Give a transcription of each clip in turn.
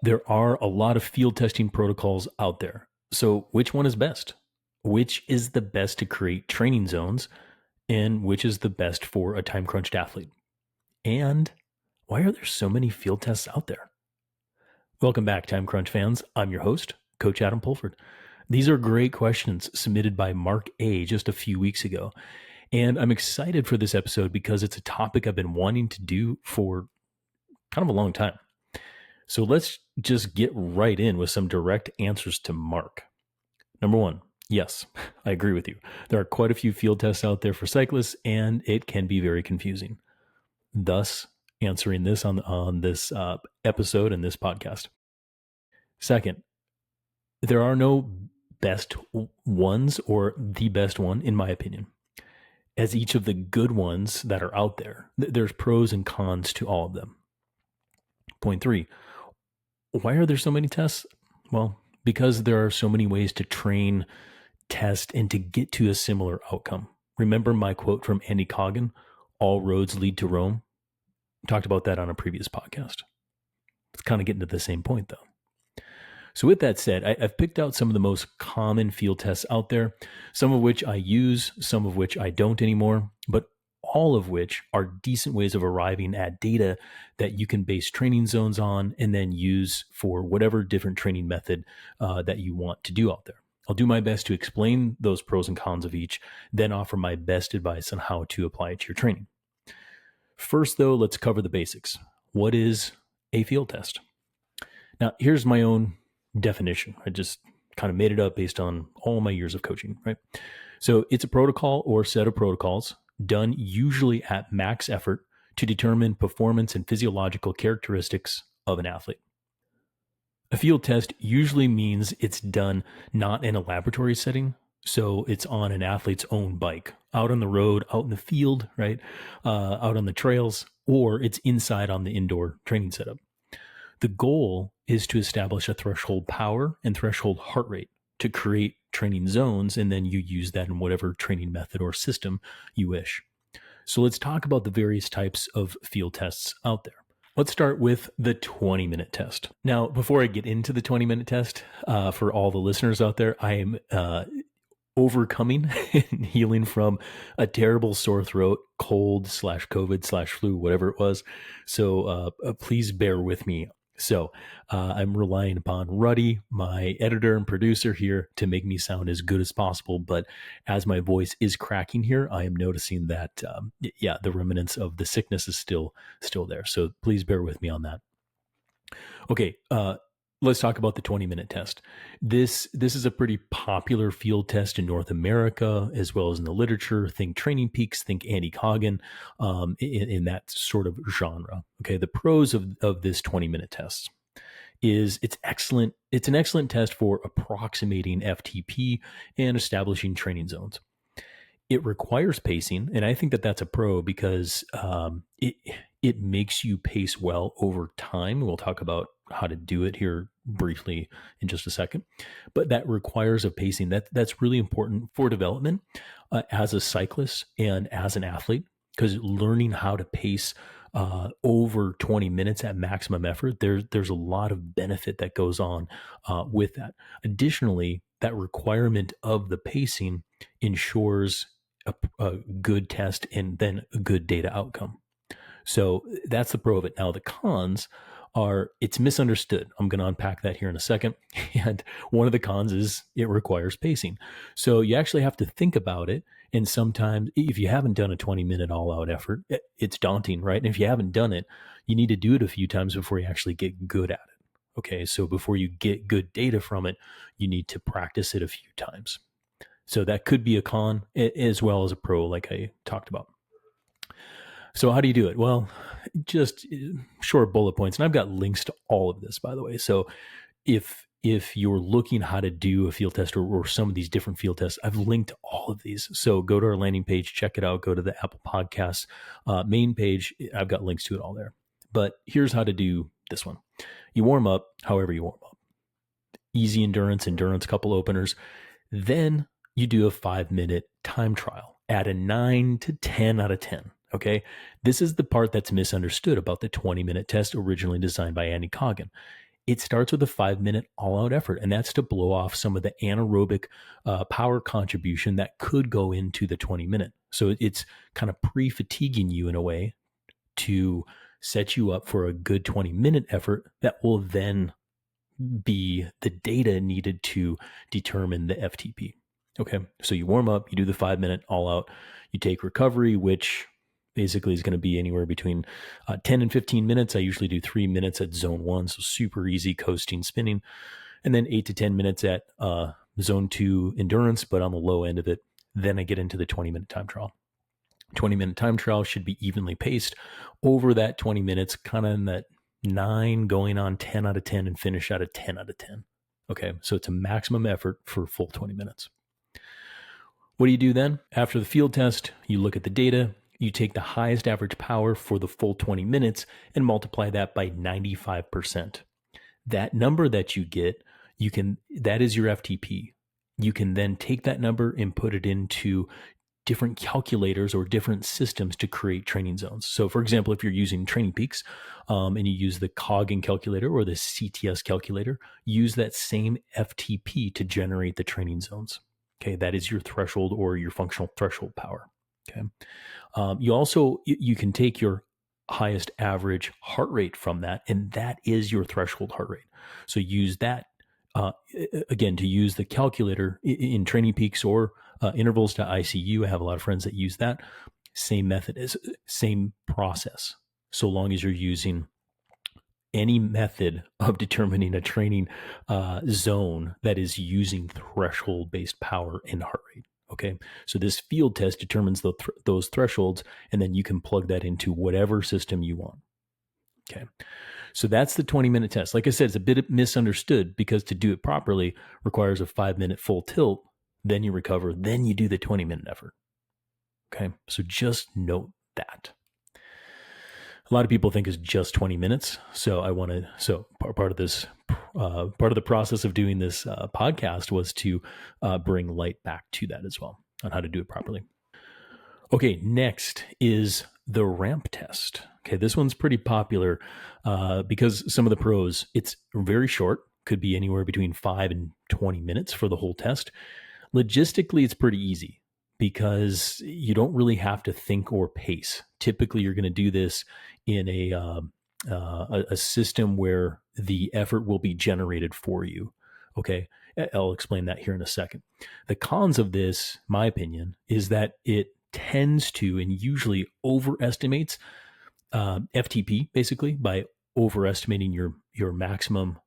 There are a lot of field testing protocols out there. So, which one is best? Which is the best to create training zones? And which is the best for a time crunched athlete? And why are there so many field tests out there? Welcome back, Time Crunch fans. I'm your host, Coach Adam Pulford. These are great questions submitted by Mark A. just a few weeks ago. And I'm excited for this episode because it's a topic I've been wanting to do for kind of a long time. So let's just get right in with some direct answers to Mark. Number one, yes, I agree with you. There are quite a few field tests out there for cyclists, and it can be very confusing. Thus, answering this on this episode and this podcast. Second, there are no best ones or the best one, in my opinion. As each of the good ones that are out there, there's pros and cons to all of them. Point three, why are there so many tests? Well, because there are so many ways to train, test, and to get to a similar outcome. Remember my quote from Andy Coggan, all roads lead to Rome? Talked about that on a previous podcast. It's kind of getting to the same point though. So with that said, I've picked out some of the most common field tests out there, some of which I use, some of which I don't anymore, but all of which are decent ways of arriving at data that you can base training zones on and then use for whatever different training method that you want to do out there. I'll do my best to explain those pros and cons of each, then offer my best advice on how to apply it to your training. First, though, let's cover the basics. What is a field test? Now, here's my own definition. I just kind of made it up based on all my years of coaching, right? So it's a protocol or set of protocols done usually at max effort to determine performance and physiological characteristics of an athlete. A field test usually means it's done not in a laboratory setting, so it's on an athlete's own bike, out on the road, out in the field, right? Out on the trails, or it's inside on the indoor training setup. The goal is to establish a threshold power and threshold heart rate to create training zones, and then you use that in whatever training method or system you wish. So let's talk about the various types of field tests out there. Let's start with the 20-minute test. Now, before I get into the 20-minute test, for all the listeners out there, I am overcoming and healing from a terrible sore throat, cold/COVID/flu, whatever it was. So please bear with me. So I'm relying upon Ruddy, my editor and producer here, to make me sound as good as possible. But as my voice is cracking here, I am noticing that, the remnants of the sickness is still there. So please bear with me on that. Okay, let's talk about the 20-minute test. This is a pretty popular field test in North America, as well as in the literature. Think Training Peaks, think Andy Coggan, in that sort of genre. Okay, the pros of this 20-minute test is it's excellent. It's an excellent test for approximating FTP and establishing training zones. It requires pacing, and I think that that's a pro because it makes you pace well over time. We'll talk about how to do it here briefly in just a second, but that requires a pacing. That's really important for development as a cyclist and as an athlete, because learning how to pace over 20 minutes at maximum effort, there's a lot of benefit that goes on with that. Additionally, that requirement of the pacing ensures a good test and then a good data outcome. So that's the pro of it. Now, the cons are it's misunderstood. I'm going to unpack that here in a second. And one of the cons is it requires pacing. So you actually have to think about it. And sometimes if you haven't done a 20-minute all-out effort, it's daunting, right? And if you haven't done it, you need to do it a few times before you actually get good at it. Okay, so before you get good data from it, you need to practice it a few times. So that could be a con as well as a pro, like I talked about. So how do you do it? Well, just short bullet points. And I've got links to all of this, by the way. So if you're looking how to do a field test or some of these different field tests, I've linked all of these. So go to our landing page, check it out, go to the Apple Podcasts main page. I've got links to it all there. But here's how to do this one. You warm up however you warm up. Easy endurance, couple openers. Then you do a 5-minute time trial at a 9 to 10 out of 10. Okay. This is the part that's misunderstood about the 20-minute test originally designed by Andy Coggan. it starts with a 5-minute all-out effort, and that's to blow off some of the anaerobic power contribution that could go into the 20-minute. So it's kind of pre-fatiguing you in a way to set you up for a good 20-minute effort that will then be the data needed to determine the FTP. Okay, so you warm up, you do the 5-minute all out, you take recovery, which basically is going to be anywhere between 10 and 15 minutes. I usually do 3 minutes at zone 1, so super easy coasting spinning, and then 8 to 10 minutes at zone 2 endurance, but on the low end of it. Then I get into the 20-minute time trial. 20-minute time trial should be evenly paced over that 20 minutes, kind of in that 9 going on 10 out of 10 and finish out of 10 out of 10. Okay, so it's a maximum effort for full 20 minutes. What do you do then? After the field test, you look at the data, you take the highest average power for the full 20 minutes and multiply that by 95%. That number that you get, that is your FTP. You can then take that number and put it into different calculators or different systems to create training zones. So for example, if you're using Training Peaks and you use the Coggan calculator or the CTS calculator, use that same FTP to generate the training zones. Okay, that is your threshold or your functional threshold power. Okay, you can take your highest average heart rate from that, and that is your threshold heart rate. So use that again to use the calculator in Training Peaks or intervals.icu. I have a lot of friends that use that same method, same process. So long as you're using any method of determining a training zone that is using threshold-based power and heart rate. Okay, so this field test determines those thresholds, and then you can plug that into whatever system you want. Okay, so that's the 20-minute test. Like I said, it's a bit misunderstood because to do it properly requires a 5-minute full tilt, then you recover, then you do the 20-minute effort. Okay, so just note that. A lot of people think it's just 20 minutes. So part of the process of doing this podcast was to bring light back to that as well on how to do it properly. Okay, next is the ramp test. Okay, this one's pretty popular because some of the pros, it's very short, could be anywhere between 5 and 20 minutes for the whole test. Logistically, it's pretty easy because you don't really have to think or pace. Typically, you're going to do this in a system where the effort will be generated for you. Okay, I'll explain that here in a second. The cons of this, my opinion, is that it tends to and usually overestimates FTP, basically by overestimating your maximum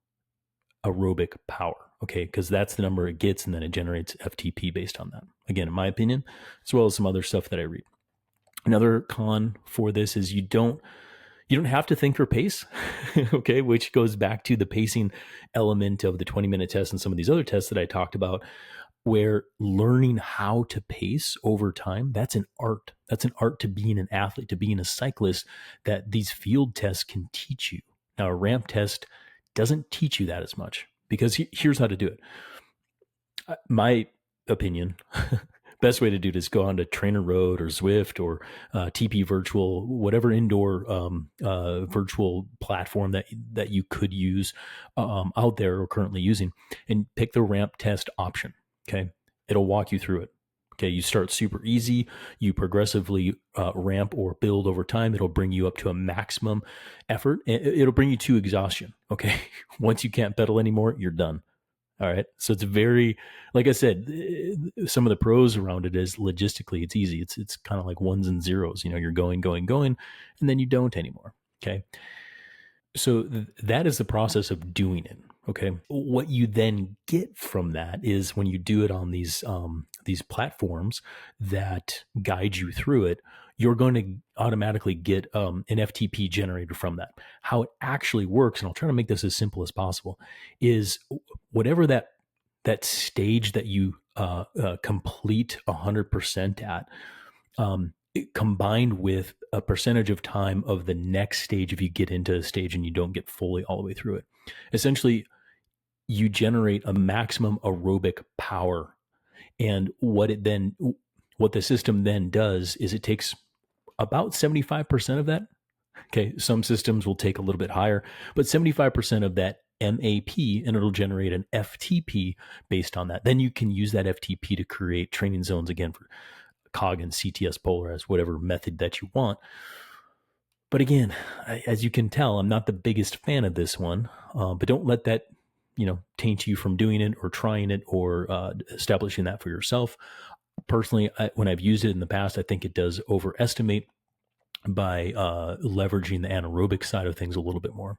aerobic power. Okay, because that's the number it gets, and then it generates FTP based on that. Again, in my opinion, as well as some other stuff that I read. Another con for this is you don't have to think or pace, okay, which goes back to the pacing element of the 20-minute test and some of these other tests that I talked about, where learning how to pace over time, that's an art. That's an art to being an athlete, to being a cyclist, that these field tests can teach you. Now, a ramp test doesn't teach you that as much, because here's how to do it. My opinion, best way to do it is go on to Trainer Road or Zwift or TP Virtual, whatever indoor virtual platform that you could use out there or currently using, and pick the ramp test option. Okay, it'll walk you through it. Okay, you start super easy, you progressively ramp or build over time. It'll bring you up to a maximum effort. It'll bring you to exhaustion. Okay, once you can't pedal anymore, you're done. All right, so it's very, like I said, some of the pros around it is logistically it's easy. It's kind of like ones and zeros. You know, you're going, and then you don't anymore. Okay, so that is the process of doing it. Okay, what you then get from that is when you do it on these platforms that guide you through it, you're going to automatically get an FTP generator from that. How it actually works, and I'll try to make this as simple as possible, is whatever that stage that you complete 100% at, combined with a percentage of time of the next stage if you get into a stage and you don't get fully all the way through it. Essentially, you generate a maximum aerobic power. And what the system then does is it takes about 75% of that. Okay, some systems will take a little bit higher, but 75% of that MAP, and it'll generate an FTP based on that. Then you can use that FTP to create training zones again for Coggan, CTS, polarized, whatever method that you want. But again, as you can tell, I'm not the biggest fan of this one, but don't let that taint you from doing it or trying it or establishing that for yourself. Personally, when I've used it in the past, I think it does overestimate by leveraging the anaerobic side of things a little bit more.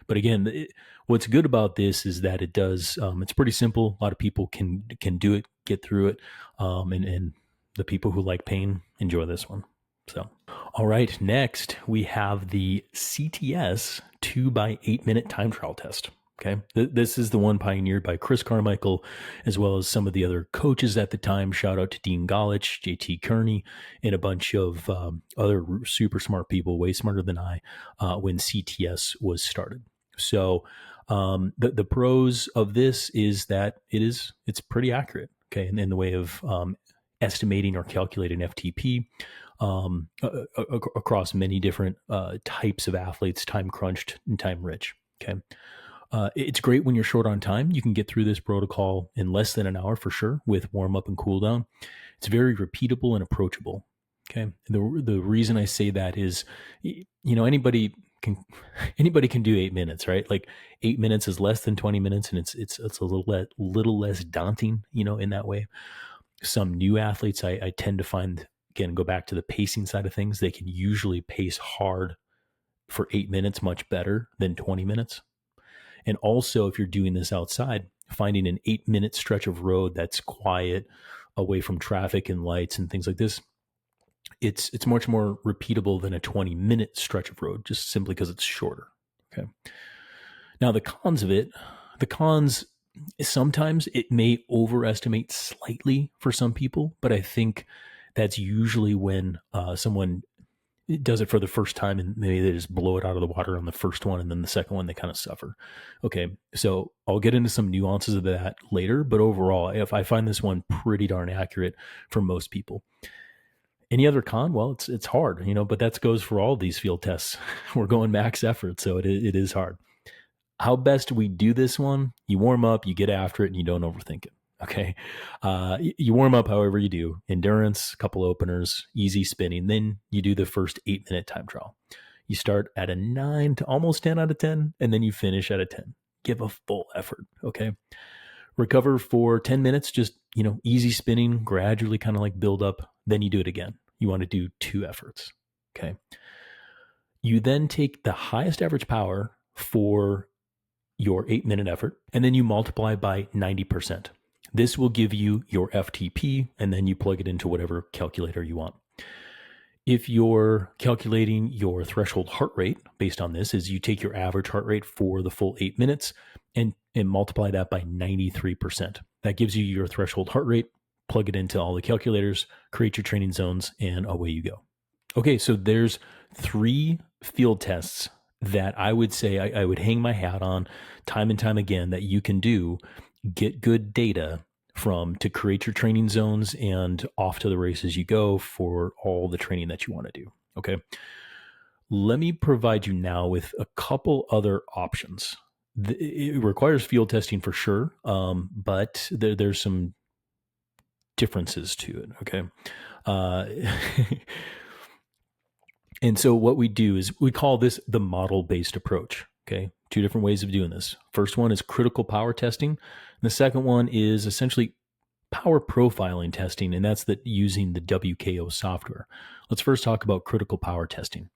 But again, what's good about this is that it does, it's pretty simple. A lot of people can do it, get through it. And the people who like pain enjoy this one. So, all right, next we have the CTS 2x8 minute time trial test. Okay, this is the one pioneered by Chris Carmichael, as well as some of the other coaches at the time. Shout out to Dean Golich, JT Kearney, and a bunch of other super smart people, way smarter than I, when CTS was started. So the pros of this is that it's pretty accurate, okay, in the way of estimating or calculating FTP across many different types of athletes, time crunched and time rich, okay. It's great when you're short on time. You can get through this protocol in less than an hour for sure with warm up and cool down. It's very repeatable and approachable. Okay. The reason I say that is, anybody can do 8 minutes, right? Like 8 minutes is less than 20 minutes, and it's a little less daunting, in that way. Some new athletes, I tend to find, again, go back to the pacing side of things. They can usually pace hard for 8 minutes much better than 20 minutes. And also, if you're doing this outside, finding an 8 minute stretch of road that's quiet, away from traffic and lights and things like this, it's much more repeatable than a 20-minute stretch of road, just simply because it's shorter. Okay. Now, the cons, sometimes it may overestimate slightly for some people, but I think that's usually when someone does it for the first time and maybe they just blow it out of the water on the first one, and then the second one they kind of suffer. Okay, so I'll get into some nuances of that later, but overall, if I find this one pretty darn accurate for most people. Any other con? Well, it's hard, but that goes for all these field tests. We're going max effort, so it is hard. How best we do this one? You warm up, you get after it, and you don't overthink it. Okay. You warm up however you do. Endurance, couple openers, easy spinning. Then you do the first 8 minute time trial. You start at a 9 to almost 10 out of 10, and then you finish at a 10. Give a full effort. Okay. Recover for 10 minutes, just, easy spinning, gradually kind of like build up. Then you do it again. You want to do 2 efforts. Okay. You then take the highest average power for your 8 minute effort, and then you multiply by 90%. This will give you your FTP, and then you plug it into whatever calculator you want. If you're calculating your threshold heart rate based on this, is you take your average heart rate for the full 8 minutes and multiply that by 93%. That gives you your threshold heart rate, plug it into all the calculators, create your training zones, and away you go. Okay, so there's 3 field tests that I would say I would hang my hat on time and time again that you can do, get good data from to create your training zones, and off to the races you go for all the training that you want to do. Okay. Let me provide you now with a couple other options. It requires field testing for sure, but there's some differences to it. Okay. And so what we do is we call this the model-based approach. Okay. 2 different ways of doing this. First one is critical power testing. And the second one is essentially power profiling testing, and that's using the WKO software. Let's first talk about critical power testing.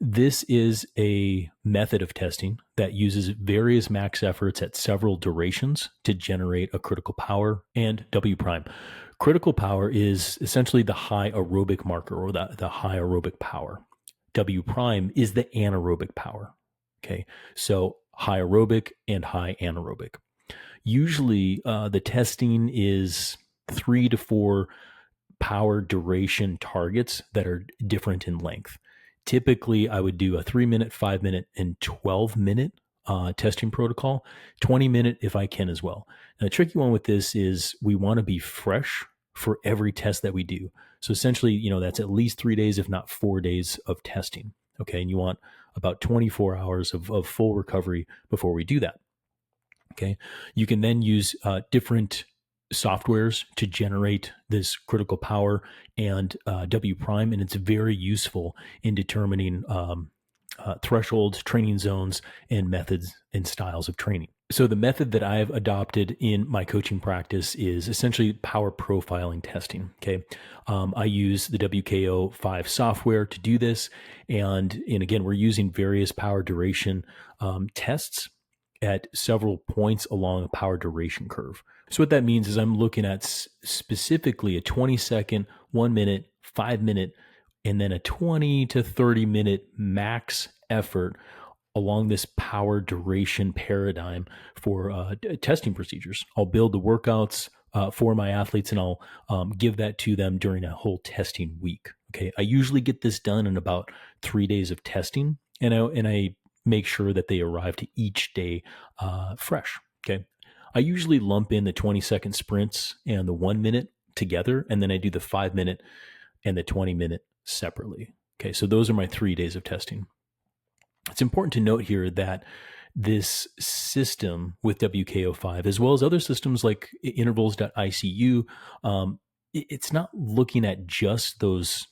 This is a method of testing that uses various max efforts at several durations to generate a critical power and W prime. Critical power is essentially the high aerobic marker, or the high aerobic power. W prime is the anaerobic power. Okay, so high aerobic and high anaerobic. Usually the testing is 3 to 4 power duration targets that are different in length. Typically, I would do a 3-minute, 5-minute, and 12-minute testing protocol, 20-minute if I can as well. Now, the tricky one with this is we want to be fresh for every test that we do. So essentially, that's at least 3 days, if not 4 days of testing. Okay, and you want about 24 hours of full recovery before we do that. Okay. You can then use different softwares to generate this critical power and W prime, and it's very useful in determining thresholds, training zones, and methods and styles of training. So the method that I've adopted in my coaching practice is essentially power profiling testing. Okay. I use the WKO5 software to do this. And again, we're using various power duration tests at several points along a power duration curve. So what that means is I'm looking at specifically a 20-second, 1 minute, 5 minute, and then a 20 to 30 minute max effort along this power duration paradigm for testing procedures. I'll build the workouts for my athletes, and I'll give that to them during a whole testing week. Okay, I usually get this done in about 3 days of testing, and I make sure that they arrive to each day fresh. Okay, I usually lump in the 20-second sprints and the 1 minute together, and then I do the 5 minute and the 20 minute separately. Okay, so those are my 3 days of testing. It's important to note here that this system with WKO5, as well as other systems like intervals.icu, it's not looking at just those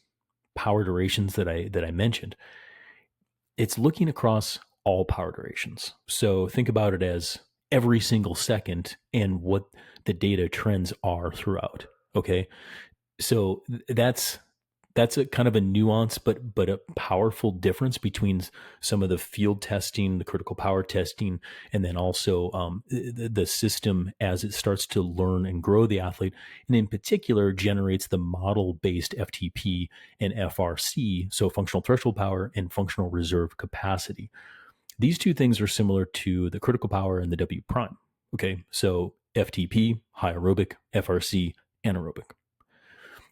power durations that I mentioned. It's looking across all power durations. So think about it as every single second and what the data trends are throughout. Okay, so that's a kind of a nuance, but a powerful difference between some of the field testing, the critical power testing, and then also the system as it starts to learn and grow the athlete, and in particular generates the model-based FTP and FRC, so functional threshold power and functional reserve capacity. These two things are similar to the critical power and the W prime. Okay, so FTP, high aerobic, FRC, anaerobic.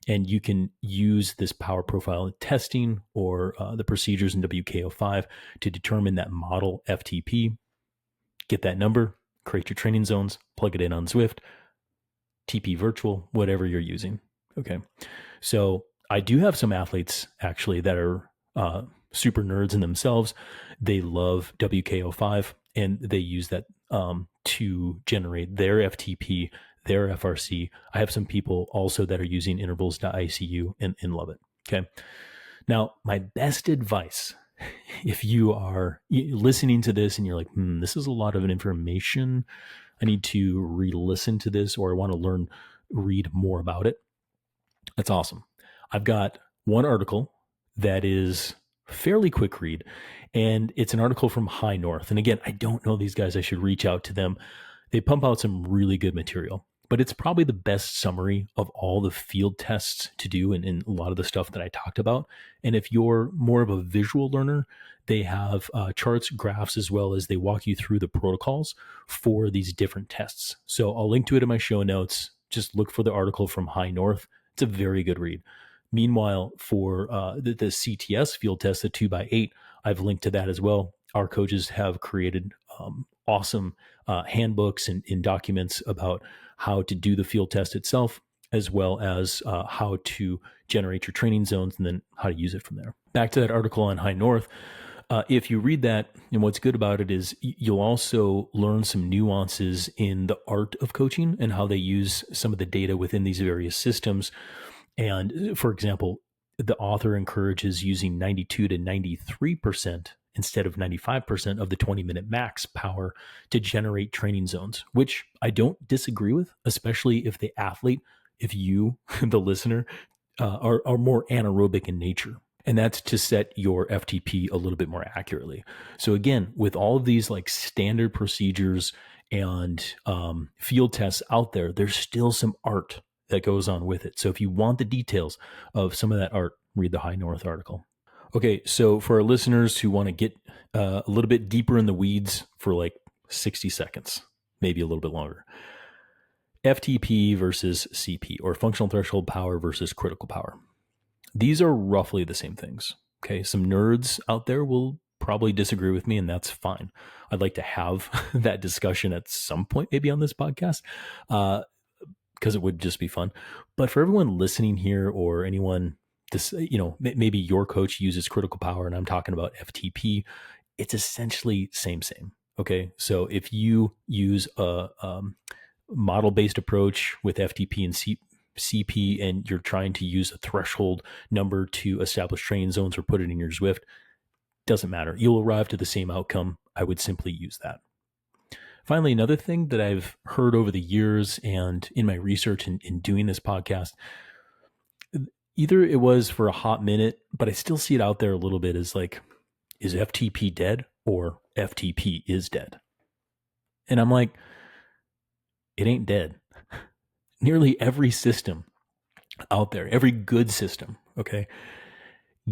And you can use this power profile testing or the procedures in WKO5 to determine that model FTP, get that number, create your training zones, plug it in on Zwift, TP virtual, whatever you're using. Okay. So I do have some athletes actually that are super nerds in themselves. They love WKO5 and they use that to generate their FTP, their FRC. I have some people also that are using intervals.icu and love it. Okay. Now, my best advice, if you are listening to this and you're like, this is a lot of information, I need to re-listen to this, or I want to read more about it. That's awesome. I've got one article that is fairly quick read, and it's an article from High North. And again, I don't know these guys. I should reach out to them. They pump out some really good material, but it's probably the best summary of all the field tests to do and a lot of the stuff that I talked about. And if you're more of a visual learner, they have charts, graphs, as well as they walk you through the protocols for these different tests. So I'll link to it in my show notes. Just look for the article from High North. It's a very good read. Meanwhile, for the CTS field test, the 2x8, I've linked to that as well. Our coaches have created awesome handbooks and documents about how to do the field test itself, as well as how to generate your training zones and then how to use it from there. Back to that article on High North. If you read that, and what's good about it is you'll also learn some nuances in the art of coaching and how they use some of the data within these various systems. And for example, the author encourages using 92 to 93% instead of 95% of the 20-minute max power to generate training zones, which I don't disagree with, especially if the athlete, if you, the listener, are more anaerobic in nature. And that's to set your FTP a little bit more accurately. So again, with all of these like standard procedures and field tests out there, there's still some art that goes on with it. So if you want the details of some of that art, read the High North article. Okay, so for our listeners who want to get a little bit deeper in the weeds for like 60 seconds, maybe a little bit longer. FTP versus CP, or functional threshold power versus critical power. These are roughly the same things. Okay, some nerds out there will probably disagree with me, and that's fine. I'd like to have that discussion at some point, maybe on this podcast, because it would just be fun. But for everyone listening here or anyone this, maybe your coach uses critical power and I'm talking about FTP. It's essentially same. Okay. So if you use a model-based approach with FTP and CP, and you're trying to use a threshold number to establish training zones or put it in your Zwift, doesn't matter. You'll arrive to the same outcome. I would simply use that. Finally, another thing that I've heard over the years and in my research and in doing this podcast, either it was for a hot minute, but I still see it out there a little bit, is like, is FTP dead or FTP is dead? And I'm like, it ain't dead. Nearly every system out there, every good system, okay,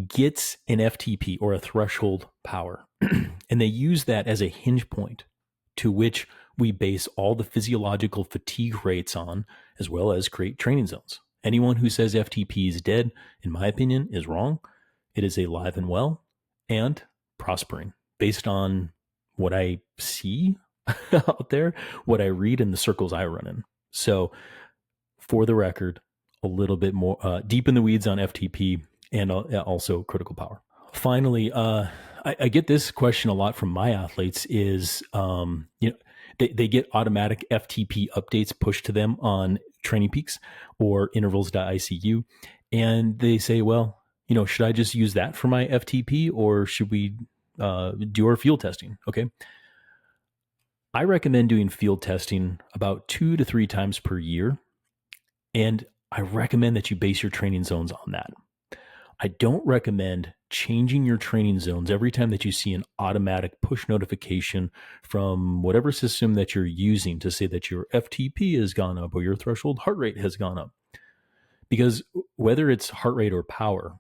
gets an FTP or a threshold power. And they use that as a hinge point to which we base all the physiological fatigue rates on, as well as create training zones. Anyone who says FTP is dead, in my opinion, is wrong. It is alive and well and prospering based on what I see out there, what I read, in the circles I run in. So for the record, a little bit more deep in the weeds on FTP and also critical power. Finally, I get this question a lot from my athletes is, they get automatic FTP updates pushed to them on Training Peaks or intervals.icu. And they say, well, should I just use that for my FTP or should we do our field testing? Okay. I recommend doing field testing about 2 to 3 times per year. And I recommend that you base your training zones on that. I don't recommend changing your training zones every time that you see an automatic push notification from whatever system that you're using to say that your FTP has gone up or your threshold heart rate has gone up. Because whether it's heart rate or power,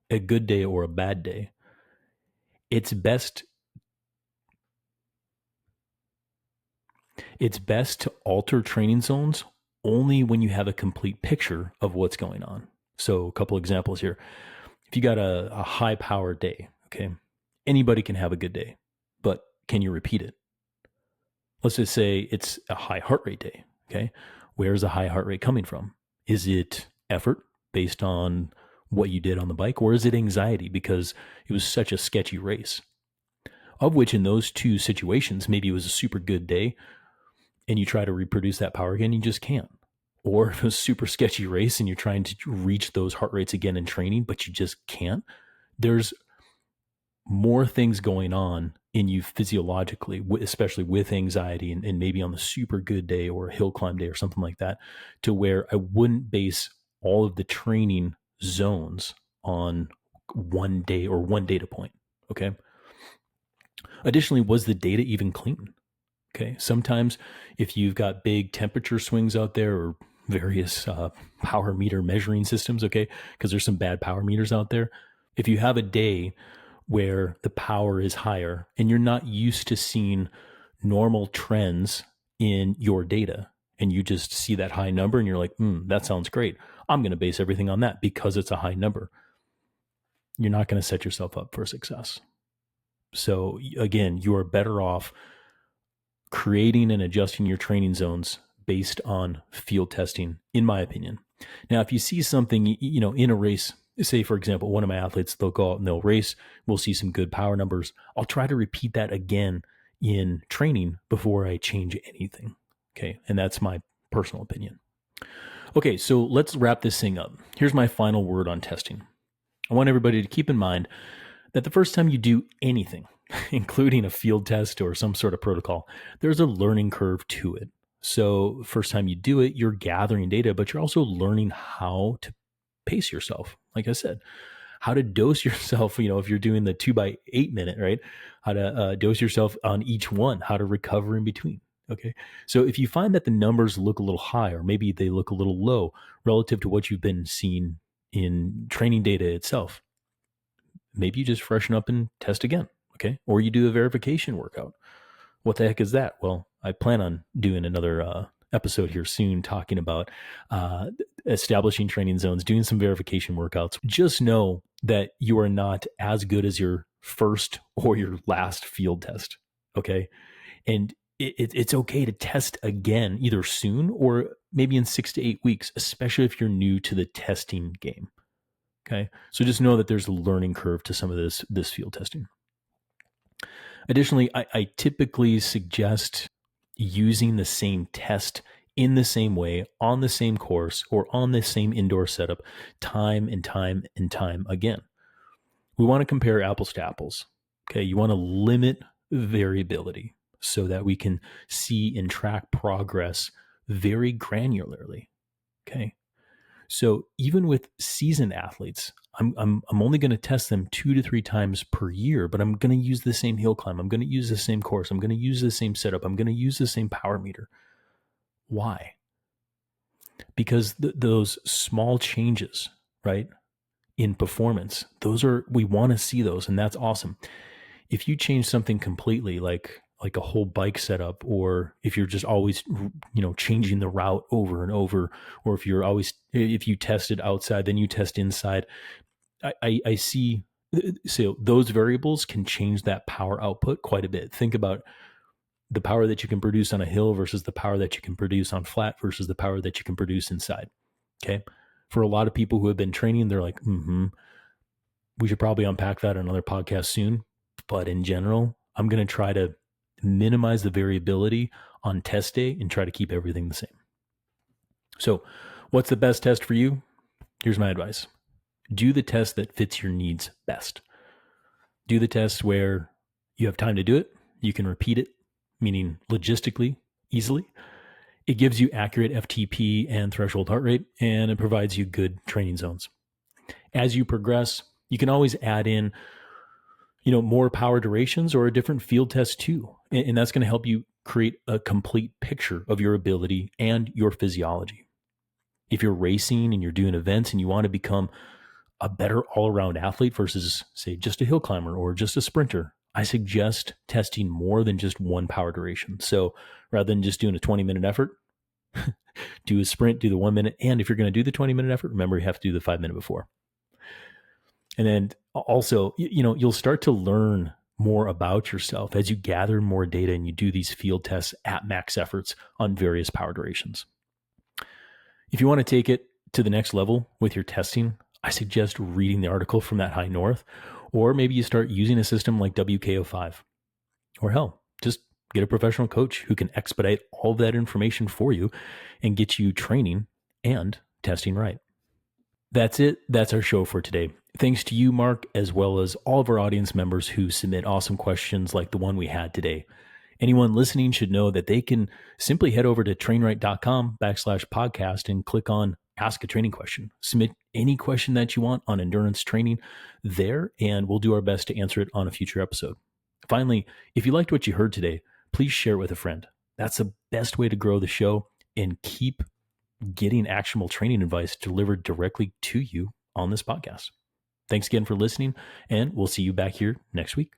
a good day or a bad day, it's best to alter training zones only when you have a complete picture of what's going on. So a couple examples here. If you got a high power day, okay, anybody can have a good day, but can you repeat it? Let's just say it's a high heart rate day, okay? Where's the high heart rate coming from? Is it effort based on what you did on the bike, or is it anxiety because it was such a sketchy race? Of which in those two situations, maybe it was a super good day and you try to reproduce that power again, you just can't. Or if it was a super sketchy race and you're trying to reach those heart rates again in training, but you just can't. There's more things going on in you physiologically, especially with anxiety and maybe on the super good day or a hill climb day or something like that, to where I wouldn't base all of the training zones on one day or one data point. Okay. Additionally, was the data even clean? Okay. Sometimes if you've got big temperature swings out there or various power meter measuring systems, okay, because there's some bad power meters out there. If you have a day where the power is higher and you're not used to seeing normal trends in your data and you just see that high number and you're like, that sounds great. I'm going to base everything on that because it's a high number. You're not going to set yourself up for success. So again, you are better off creating and adjusting your training zones based on field testing, in my opinion. Now, if you see something, in a race, say, for example, one of my athletes, they'll go out and they'll race, we'll see some good power numbers. I'll try to repeat that again in training before I change anything. Okay. And that's my personal opinion. Okay. So let's wrap this thing up. Here's my final word on testing. I want everybody to keep in mind that the first time you do anything, including a field test or some sort of protocol, there's a learning curve to it. So first time you do it, you're gathering data, but you're also learning how to pace yourself. Like I said, how to dose yourself, if you're doing the 2x8 minute, right? How to dose yourself on each one, how to recover in between. Okay. So if you find that the numbers look a little high, or maybe they look a little low relative to what you've been seeing in training data itself, maybe you just freshen up and test again. Okay. Or you do a verification workout. What the heck is that? Well, I plan on doing another episode here soon talking about establishing training zones, doing some verification workouts. Just know that you are not as good as your first or your last field test. Okay. And it's okay to test again, either soon or maybe in 6 to 8 weeks, especially if you're new to the testing game. Okay. So just know that there's a learning curve to some of this field testing. Additionally, I typically suggest using the same test in the same way, on the same course, or on the same indoor setup time and time and time again. We want to compare apples to apples. Okay. You want to limit variability so that we can see and track progress very granularly. Okay. So even with seasoned athletes, I'm only going to test them 2 to 3 times per year, but I'm going to use the same hill climb. I'm going to use the same course. I'm going to use the same setup. I'm going to use the same power meter. Why? Because those small changes, right, in performance, we want to see those, and that's awesome. If you change something completely, like a whole bike setup, or if you're just always, changing the route over and over, or if you tested outside, then you test inside, I see. So those variables can change that power output quite a bit. Think about the power that you can produce on a hill versus the power that you can produce on flat versus the power that you can produce inside. Okay. For a lot of people who have been training, they're like, we should probably unpack that on another podcast soon. But in general, I'm going to try to minimize the variability on test day and try to keep everything the same. So what's the best test for you? Here's my advice. Do the test that fits your needs best. Do the test where you have time to do it. You can repeat it, meaning logistically easily. It gives you accurate FTP and threshold heart rate, and it provides you good training zones. As you progress, you can always add in, more power durations or a different field test too. And that's going to help you create a complete picture of your ability and your physiology. If you're racing and you're doing events and you want to become a better all-around athlete versus, say, just a hill climber or just a sprinter, I suggest testing more than just one power duration. So rather than just doing a 20-minute effort, do a sprint, do the 1 minute. And if you're going to do the 20-minute effort, remember you have to do the 5 minute before. And then also, you'll start to learn more about yourself as you gather more data and you do these field tests at max efforts on various power durations. If you want to take it to the next level with your testing, I suggest reading the article from that High North, or maybe you start using a system like WKO5, or hell, just get a professional coach who can expedite all of that information for you and get you training and testing right. That's it. That's our show for today. Thanks to you, Mark, as well as all of our audience members who submit awesome questions like the one we had today. Anyone listening should know that they can simply head over to trainright.com/podcast and click on Ask a Training Question. Submit any question that you want on endurance training there, and we'll do our best to answer it on a future episode. Finally, if you liked what you heard today, please share it with a friend. That's the best way to grow the show and keep getting actionable training advice delivered directly to you on this podcast. Thanks again for listening, and we'll see you back here next week.